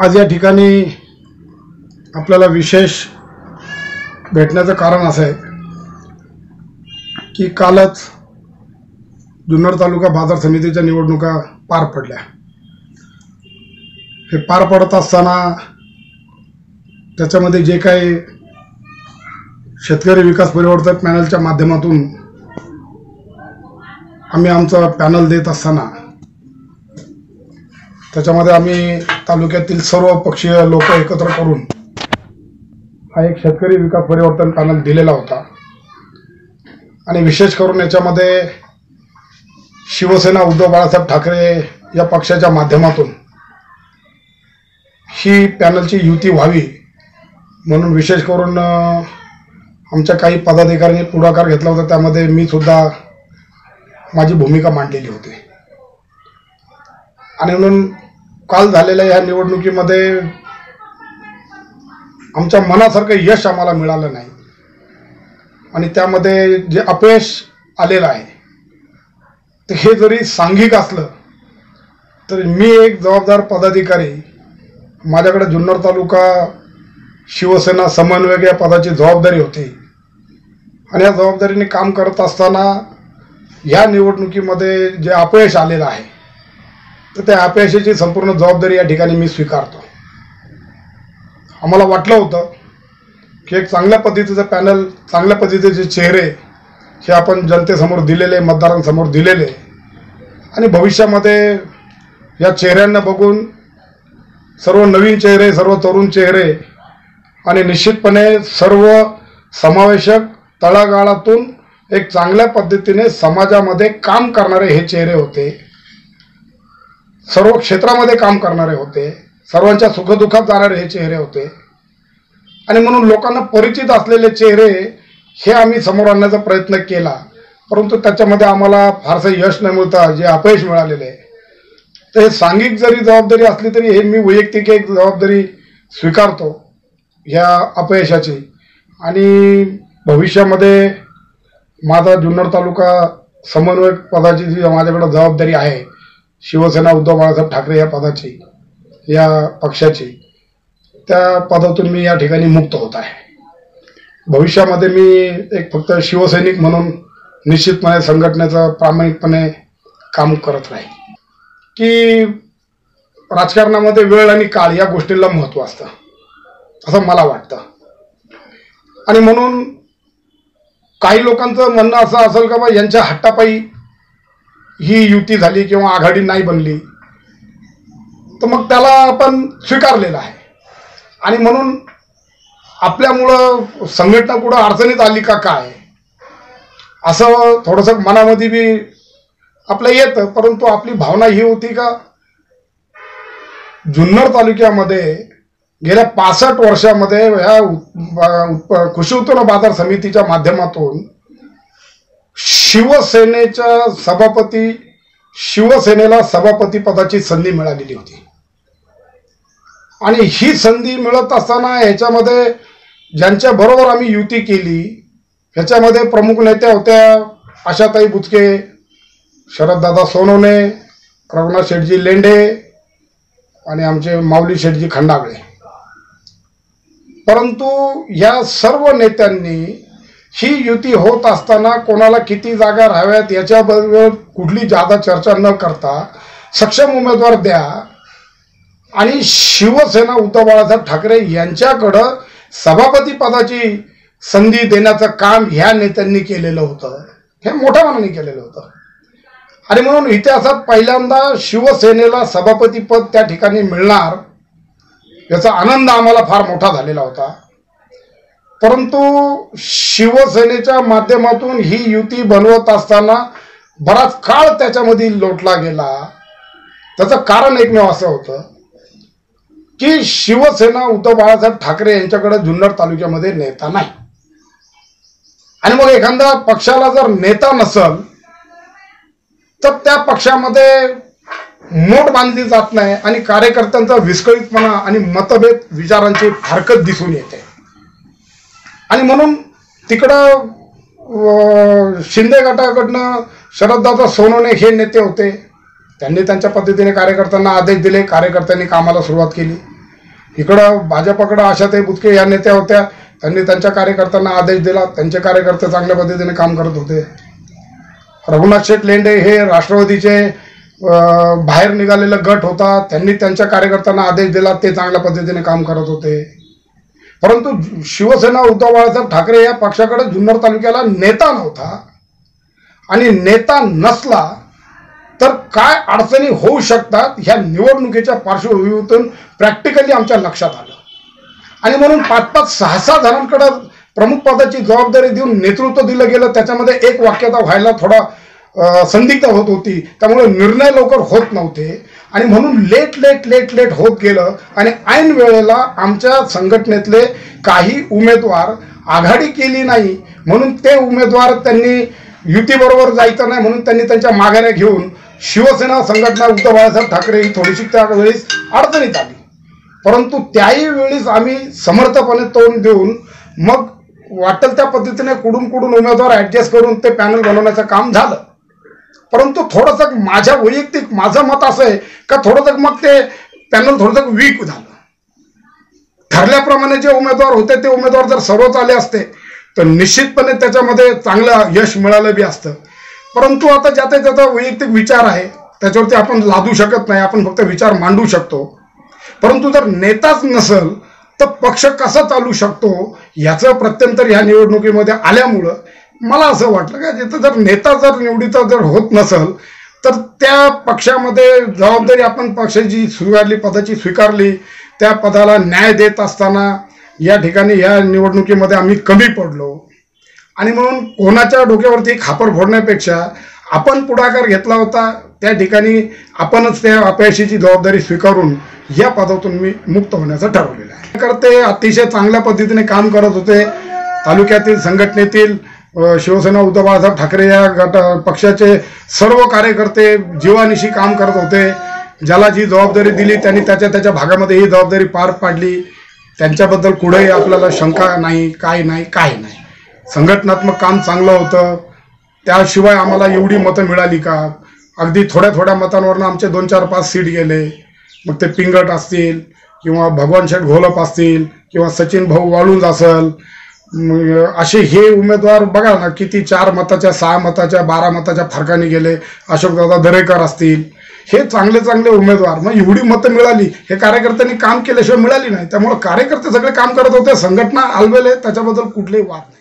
आज या ठिकाणी आपल्याला विशेष भेटण्याचं कारण असं आहे की कालच जुन्नर तालुका बाजार समितीच्या निवडणुका पार पडल्या। हे पार पडत असताना त्याच्यामध्ये जे काही शेतकरी विकास परिवर्तक पॅनलच्या माध्यमातून आम्ही आमचा पॅनल देत असताना त्याच्यामध्ये आम्ही तालुक्यातील सर्व पक्षीय लोक एकत्र करून हा एक शेतकरी विकास परिवर्तन पॅनल दिलेला होता। आणि विशेष करून याच्यामध्ये शिवसेना उद्धव बाळासाहेब ठाकरे या पक्षाच्या माध्यमातून ही पॅनलची युती व्हावी म्हणून विशेष करून आमच्या काही पदाधिकाऱ्यांनी पुढाकार घेतला होता। त्यामध्ये मी सुद्धा माझी भूमिका मांडलेली होती। आणि म्हणून काल झालेल्या या निवडणुकीमध्ये आमच्या मनासारखं यश आम्हाला मिळालं नाही आणि त्यामध्ये जे अपयश आलेलं आहे ते हे जरी सांघिक असलं तर मी एक जबाबदार पदाधिकारी, माझ्याकडे जुन्नर तालुका शिवसेना समन्वयक या पदाची जबाबदारी होती आणि या जबाबदारीने काम करत असताना या निवडणुकीमध्ये जे अपयश आलेलं आहे तर त्या अपयशाची संपूर्ण जबाबदारी या ठिकाणी मी स्वीकारतो। आम्हाला वाटलं होतं की एक चांगल्या पद्धतीचं पॅनल, चांगल्या पद्धतीचे चेहरे हे आपण जनतेसमोर दिलेले, मतदारांसमोर दिलेले आणि भविष्यामध्ये या चेहऱ्यांना बघून सर्व नवीन चेहरे, सर्व तरुण चेहरे आणि निश्चितपणे सर्व समावेशक तळागाळातून एक चांगल्या पद्धतीने समाजामध्ये काम करणारे हे चेहरे होते, सर्व क्षेत्रामध्ये काम करणारे होते, सर्वांच्या सुखदुःखात जाणारे हे चेहरे होते आणि म्हणून लोकांना परिचित असलेले चेहरे हे आम्ही समोर आणण्याचा प्रयत्न केला। परंतु त्याच्यामध्ये आम्हाला फारसं यश न मिळता जे अपयश मिळालेले तर हे सांघिक जरी जबाबदारी असली तरी हे मी वैयक्तिक एक जबाबदारी स्वीकारतो या अपयशाची। आणि भविष्यामध्ये माझा जुन्नर तालुका समन्वयक पदाची जी माझ्याकडे जबाबदारी आहे, शिवसेना उद्धव बाळासाहेब ठाकरे या पदाची, या पक्षाची, त्या पदातून मी या ठिकाणी मुक्त होत आहे। भविष्यामध्ये मी एक फक्त शिवसैनिक म्हणून निश्चितपणे संघटनेचं प्रामाणिकपणे काम करत राहील। की राजकारणामध्ये वेळ आणि काळ या गोष्टीला महत्त्व असतं असं मला वाटतं आणि म्हणून काही लोकांचं म्हणणं असं असेल का बा यांच्या हट्टापायी ही युती झाली किंवा आघाडी नाही बनली, तर मग त्याला आपण स्वीकारलेलं आहे आणि म्हणून आपल्यामुळं संघटना कुठं अडचणीत आली का काय असं थोडंसं मनामध्ये बी आपलं येतं। परंतु आपली भावना ही होती का जुन्नर तालुक्यामध्ये गेल्या 65 वर्षामध्ये ह्या कृषी उत्पन्न बाजार समितीच्या माध्यमातून शिवसेनेला सभापती पदाची संधी मिळालेली होती आणि ही संधी मिळत असताना ह्याच्यामध्ये ज्यांच्या बरोबर आम्ही युती केली ह्याच्यामध्ये प्रमुख नेत्या होत्या आशाताई बुचके, शरददादा सोनवणे, रघुनाथ शेठजी लेंडे आणि आमचे माऊली शेठजी खंडागळे। परंतु या सर्व नेत्यांनी ही युती होत असताना कोणाला किती जागा राहाव्यात याच्याबद्दल कुठली जादा चर्चा न करता सक्षम उमेदवार द्या आणि शिवसेना उद्धव बाळासाहेब ठाकरे यांच्याकडं सभापती पदाची संधी देण्याचं काम ह्या नेत्यांनी केलेलं होतं, हे मोठ्या मनाने केलेलं होतं। आणि म्हणून इतिहासात पहिल्यांदा शिवसेनेला सभापती पद त्या ठिकाणी मिळणार याचा आनंद आम्हाला फार मोठा झालेला होता। परंतु शिवसेनेच्या माध्यमातून ही युती बनवत असताना बराच काळ त्याच्यामध्ये लोटला गेला। त्याचं कारण एकमेव असं होतं की शिवसेना उद्धव बाळासाहेब ठाकरे यांच्याकडे जुन्नर तालुक्यामध्ये नेता नाही आणि मग एखाद्या पक्षाला जर नेता नसेल तर त्या पक्षामध्ये मोठ बांधली जात नाही आणि कार्यकर्त्यांचा विस्कळीतपणा आणि मतभेद विचारांची फारकत दिसून येते। आणि म्हणून तिकडं शिंदे गटाकडनं शरददादा सोनवणे हे नेते होते, त्यांनी त्यांच्या पद्धतीने कार्यकर्त्यांना आदेश दिले, कार्यकर्त्यांनी कामाला सुरुवात केली। इकडं भाजपकडं आशाताई बुचके या नेत्या होत्या, त्यांनी त्यांच्या कार्यकर्त्यांना आदेश दिला, त्यांचे कार्यकर्ते चांगल्या पद्धतीने काम करत होते. रघुनाथ शेठ लेंडे हे राष्ट्रवादीचे बाहेर निघालेला गट होता, त्यांनी त्यांच्या कार्यकर्त्यांना आदेश दिला, ते चांगल्या पद्धतीने काम करत होते. परंतु शिवसेना उद्धव बाळासाहेब ठाकरे या पक्षाकडे जुन्नर तालुक्याला नेता नव्हता, आणि नेता नसला तर काय अडचणी होऊ शकतात ह्या निवडणुकीच्या पार्श्वभूमीतून प्रॅक्टिकली आमच्या लक्षात आलं. आणि म्हणून 5-5, 6-6 जणांकडे प्रमुख पदाची जबाबदारी देऊन नेतृत्व दिलं गेलं. त्याच्यामध्ये एक वाक्यता व्हायला थोडा संदिग्ध होत होती, त्यामुळे निर्णय लवकर होत नव्हते, आणि म्हणून लेट होत गेलं. आणि ऐन वेळेला आमच्या संघटनेतले काही उमेदवार आघाडी केली नाही, म्हणून ते उमेदवार त्यांनी युतीबरोबर जायचं नाही म्हणून त्यांनी त्यांच्या माघाऱ्या घेऊन शिवसेना संघटना उद्धव बाळासाहेब ठाकरे ही थोडीशी त्यावेळेस अडचणीत आली. परंतु त्याही वेळेस आम्ही समर्थपणे तोंड देऊन मग वाटेल त्या पद्धतीने कुडून उमेदवार ऍडजस्ट करून ते पॅनल बनवण्याचं काम झालं. परंतु थोडंसं माझं मत असं आहे का थोडंसं मग ते पॅनल थोडंसं वीक झालं. ठरल्याप्रमाणे जे उमेदवार होते ते उमेदवार जर सर्वच आले असते तर निश्चितपणे त्याच्यामध्ये चांगलं यश मिळालं बी असतं. परंतु आता ज्याचा वैयक्तिक विचार आहे त्याच्यावरती आपण लादू शकत नाही, आपण फक्त विचार मांडू शकतो. परंतु जर नेताच नसेल तर पक्ष कसा चालू शकतो याचं प्रत्यंतर ह्या निवडणुकीमध्ये आल्यामुळं मला असं वाटलं का जिथं जर नेता जर निवडीचा जर होत नसेल तर त्या पक्षामध्ये जबाबदारी आपण पक्षाची पदाची स्वीकारली, त्या पदाला न्याय देत असताना या ठिकाणी या निवडणुकीमध्ये आम्ही कमी पडलो. आणि म्हणून कोणाच्या डोक्यावरती खापर फोडण्यापेक्षा आपण पुढाकार घेतला होता, त्या ठिकाणी आपणच त्या अपयशाची जबाबदारी स्वीकारून या पदातून मी मुक्त होण्याचं ठरवलेलं आहे. कार्यकर्ते अतिशय चांगल्या पद्धतीने काम करत होते. तालुक्यातील संघटनेतील शिवसेना उद्धव बाळासाहेब ठाकरे या पक्षाचे सर्व कार्यकर्ते जीवानिशी काम करत होते. ज्याला जी जबाबदारी दिली त्यांनी त्याच्या भागामध्ये ही जबाबदारी पार पाडली. त्यांच्याबद्दल कुठेही आपल्याला शंका नाही, काय नाही. संघटनात्मक काम चांगलं होतं. त्याशिवाय आम्हाला एवढी मतं मिळाली का? अगदी थोड्या मतांवरनं आमचे 2-4-5 सीट गेले. मग ते पिंगट असतील किंवा भगवान शेठ घोलप असतील किंवा सचिन भाऊ वाळुंज असेल, असे हे उमेदवार बघा ना किती 4 मताच्या 6 मताच्या 12 मताच्या फरकाने गेले. अशोकदादा दरेकर असतील, हे चांगले उमेदवार. मग एवढी मतं मिळाली, हे कार्यकर्त्यांनी काम केल्याशिवाय मिळाली नाही. त्यामुळे कार्यकर्ते सगळे काम करत होते, संघटना आलबेले, त्याच्याबद्दल कुठलेही वाद नाही.